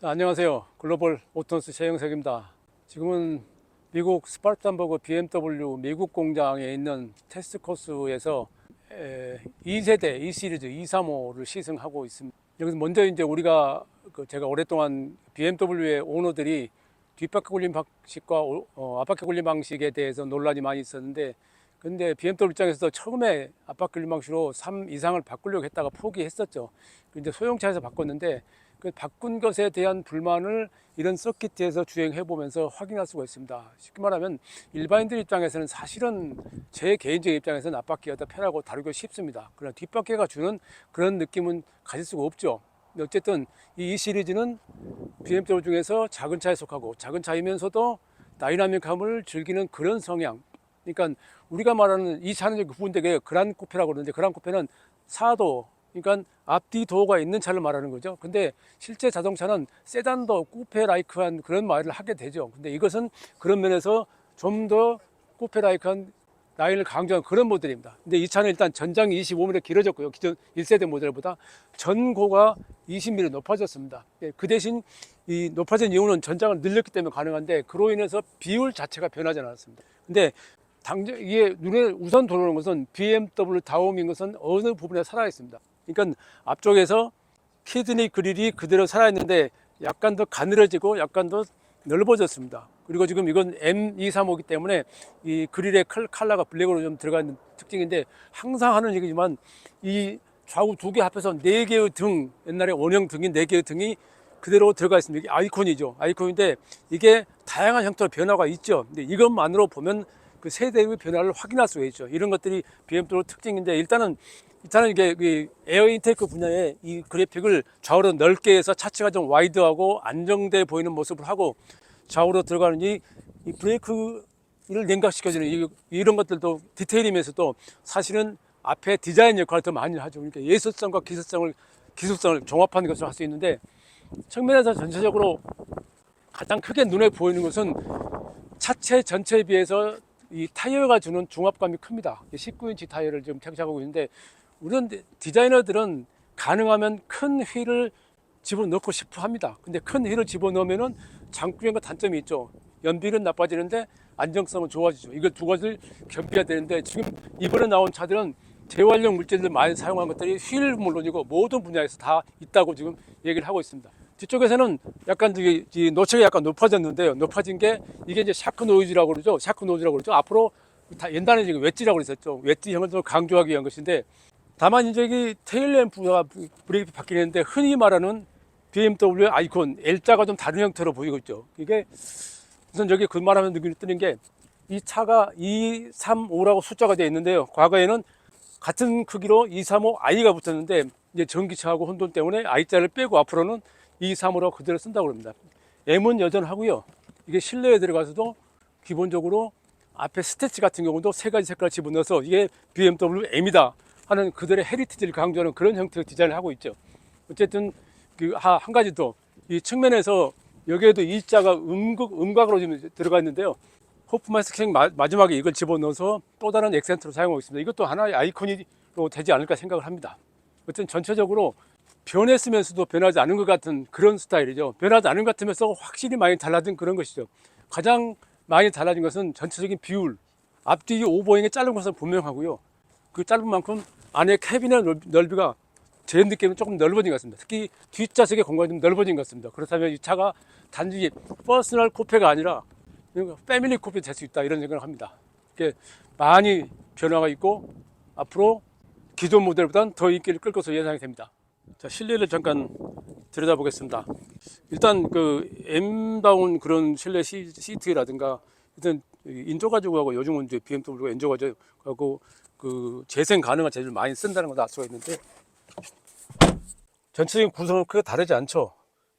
안녕하세요. 글로벌 오토스 최영석입니다. 지금은 미국 스파르탄버그 BMW 미국 공장에 있는 테스트 코스에서 2세대 E 시리즈 235를 시승하고 있습니다. 여기서 먼저 이제 우리가 제가 오랫동안 BMW의 오너들이 뒷바퀴 굴림 방식과 앞바퀴 굴림 방식에 대해서 논란이 많이 있었는데, 근데 BMW 입장에서도 처음에 앞바퀴 굴림 방식으로 3 이상을 바꾸려고 했다가 포기했었죠. 근데 소형차에서 바꿨는데 그 바꾼 것에 대한 불만을 이런 서킷에서 주행해 보면서 확인할 수가 있습니다. 쉽게 말하면 일반인들 입장에서는 사실은 제 개인적인 입장에서는 앞바퀴가 더 편하고 다루기 쉽습니다. 그러나 뒷바퀴가 주는 그런 느낌은 가질 수가 없죠. 어쨌든 이 시리즈는 BMW 중에서 작은 차에 속하고 작은 차이면서도 다이나믹함을 즐기는 그런 성향. 그러니까 우리가 말하는 이 차는 구분되게 그란 쿠페라고 그러는데, 그란 쿠페는 4도, 그러니까 앞뒤 도어가 있는 차를 말하는 거죠. 근데 실제 자동차는 세단도 쿠페 라이크한 그런 말을 하게 되죠. 근데 이것은 그런 면에서 좀 더 쿠페 라이크한 라인을 강조한 그런 모델입니다. 근데 이 차는 일단 전장이 25mm 길어졌고요. 기존 1세대 모델보다 전고가 20mm 높아졌습니다. 그 대신 이 높아진 이유는 전장을 늘렸기 때문에 가능한데, 그로 인해서 비율 자체가 변하지 않았습니다. 근데 당장 이게 눈에 우선 들어오는 것은 BMW 다움인 것은 어느 부분에 살아 있습니다. 그러니까 앞쪽에서 키드니 그릴이 그대로 살아있는데 약간 더 가늘어지고 약간 더 넓어졌습니다. 그리고 지금 이건 M235이기 때문에 이 그릴의 컬러가 블랙으로 좀 들어가 있는 특징인데, 항상 하는 얘기지만 이 좌우 두 개 합해서 네 개의 등, 옛날에 원형 등인 네 개의 등이 그대로 들어가 있습니다. 이게 아이콘이죠. 아이콘인데 이게 다양한 형태로 변화가 있죠. 근데 이것만으로 보면 그 세대의 변화를 확인할 수가 있죠. 이런 것들이 BMW 특징인데, 일단은 이게 에어 인테이크 분야에 이 그래픽을 좌우로 넓게 해서 차체가 좀 와이드하고 안정돼 보이는 모습을 하고, 좌우로 들어가는 이 브레이크를 냉각시켜주는 이런 것들도 디테일이면서도 사실은 앞에 디자인 역할을 더 많이 하죠. 그러니까 예술성과 기술성을 종합하는 것을 할 수 있는데, 측면에서 전체적으로 가장 크게 눈에 보이는 것은 차체 전체에 비해서 이 타이어가 주는 중압감이 큽니다. 19인치 타이어를 지금 장착하고 있는데, 우리는 디자이너들은 가능하면 큰 휠을 집어넣고 싶어 합니다. 근데 큰 휠을 집어넣으면은 장점과 단점이 있죠. 연비는 나빠지는데 안정성은 좋아지죠. 이걸 두 가지를 겸비해야 되는데, 지금 이번에 나온 차들은 재활용 물질을 많이 사용한 것들이 휠 물론이고 모든 분야에서 다 있다고 지금 얘기를 하고 있습니다. 뒤쪽에서는 약간 노즐이 약간 높아졌는데요. 높아진 게 이게 이제 샤크 노이즈라고 그러죠. 샤크 노이즈라고 그러죠. 앞으로 다 옛날에 지금 웨지라고 그랬었죠. 웨지형을 좀 강조하기 위한 것인데, 다만 이제 이 테일램프가 브레이크 바뀌는데 흔히 말하는 BMW 아이콘 L자가 좀 다른 형태로 보이고 있죠. 이게 우선 저기 그 말하면 느낌이 뜨는 게, 이 차가 235라고 숫자가 되어 있는데요. 과거에는 같은 크기로 235i가 붙었는데 이제 전기차하고 혼돈 때문에 i자를 빼고 앞으로는 235로 그대로 쓴다고 합니다. M은 여전하고요. 이게 실내에 들어가서도 기본적으로 앞에 스태치 같은 경우도 세 가지 색깔 집어넣어서 이게 BMW M이다 하는 그들의 헤리티지를 강조하는 그런 형태의 디자인을 하고 있죠. 어쨌든 한 가지 더, 이 측면에서 여기에도 일자가 음각으로 지금 들어가 있는데요. 호프마스킹 마지막에 이걸 집어넣어서 또 다른 액센트로 사용하고 있습니다. 이것도 하나의 아이콘으로 되지 않을까 생각을 합니다. 어쨌든 전체적으로 변했으면서도 변하지 않은 것 같은 그런 스타일이죠. 변하지 않은 것 같으면서 확실히 많이 달라진 그런 것이죠. 가장 많이 달라진 것은 전체적인 비율. 앞뒤 오버행이 짧은 것은 분명하고요. 그 짧은 만큼 안에 캐빈의 넓이가 제 느낌은 조금 넓어진 것 같습니다. 특히 뒷좌석의 공간이 좀 넓어진 것 같습니다. 그렇다면 이 차가 단지 퍼스널 쿠페가 아니라 패밀리 쿠페 될 수 있다, 이런 생각을 합니다. 이게 많이 변화가 있고 앞으로 기존 모델보다는 더 인기를 끌 것으로 예상이 됩니다. 자, 실내를 잠깐 들여다보겠습니다. 일단 그 M다운 그런 실내 시트라든가, 일단 인조 가죽하고 요즘은 이제 BMW가 인조 가죽하고 그 재생 가능한 재질을 많이 쓴다는 걸 알 수가 있는데, 전체적인 구성은 크게 다르지 않죠.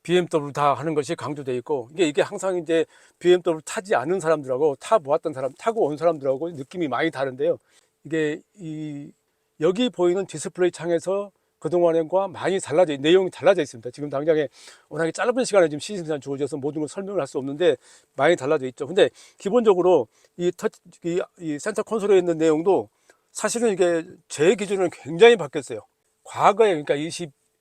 BMW 다 하는 것이 강조되어 있고, 이게 항상 이제 BMW 타지 않은 사람들하고 타보았던 사람, 타고 온 사람들하고 느낌이 많이 다른데요. 이게 여기 보이는 디스플레이 창에서 그동안과 많이 내용이 달라져 있습니다. 지금 당장에 워낙에 짧은 시간에 지금 시승상 주어져서 모든 걸 설명을 할 수 없는데 많이 달라져 있죠. 근데 기본적으로 이 센터 콘솔에 있는 내용도 사실은 이게 제 기준으로는 굉장히 바뀌었어요. 과거에, 그러니까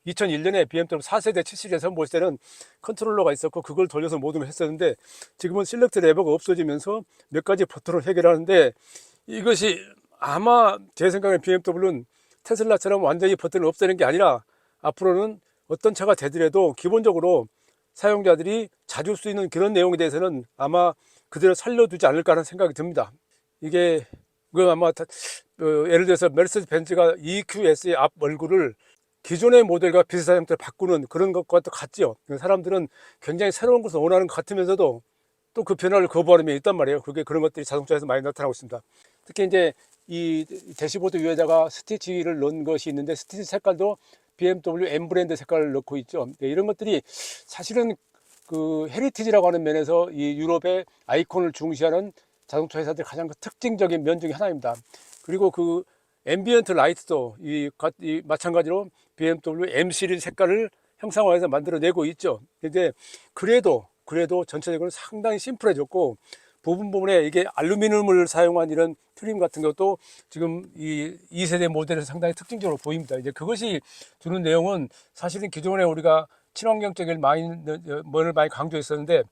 2001년에 BMW 4세대 7시리즈 처음 볼 때는 컨트롤러가 있었고 그걸 돌려서 모든 했었는데 지금은 셀렉트 레버가 없어지면서 몇 가지 버튼을 해결하는데 이것이 아마 제 생각엔 BMW는 테슬라처럼 완전히 버튼을 없애는 게 아니라 앞으로는 어떤 차가 되더라도 기본적으로 사용자들이 자주 쓰이는 그런 내용에 대해서는 아마 그대로 살려두지 않을까 하는 생각이 듭니다. 이게 그 아마 예를 들어서 메르세데스 벤츠가 EQS의 앞 얼굴을 기존의 모델과 비슷한 형태로 바꾸는 그런 것과 또 같죠. 사람들은 굉장히 새로운 것을 원하는 것 같으면서도 또 그 변화를 거부하는 면이 있단 말이에요. 그게 그런 것들이 자동차에서 많이 나타나고 있습니다. 특히 이제 이 대시보드 위에다가 스티치를 넣은 것이 있는데 스티치 색깔도 BMW M 브랜드 색깔을 넣고 있죠. 네, 이런 것들이 사실은 그 헤리티지라고 하는 면에서 이 유럽의 아이콘을 중시하는 자동차 회사들 가장 특징적인 면 중에 하나입니다. 그리고 그 앰비언트 라이트도 이 마찬가지로 BMW M 시리즈 색깔을 형상화해서 만들어내고 있죠. 근데 그래도 전체적으로 상당히 심플해졌고 부분에 이게 알루미늄을 사용한 이런 트림 같은 것도 지금 이 2세대 모델에서 상당히 특징적으로 보입니다. 이제 그것이 주는 내용은 사실은 기존에 우리가 친환경적인 면을 많이 강조했었는데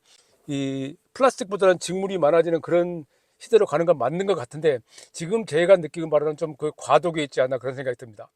이 플라스틱보다는 직물이 많아지는 그런 시대로 가는 건 맞는 것 같은데 지금 제가 느끼는 바로는 좀 그 과도기에 있지 않나 그런 생각이 듭니다.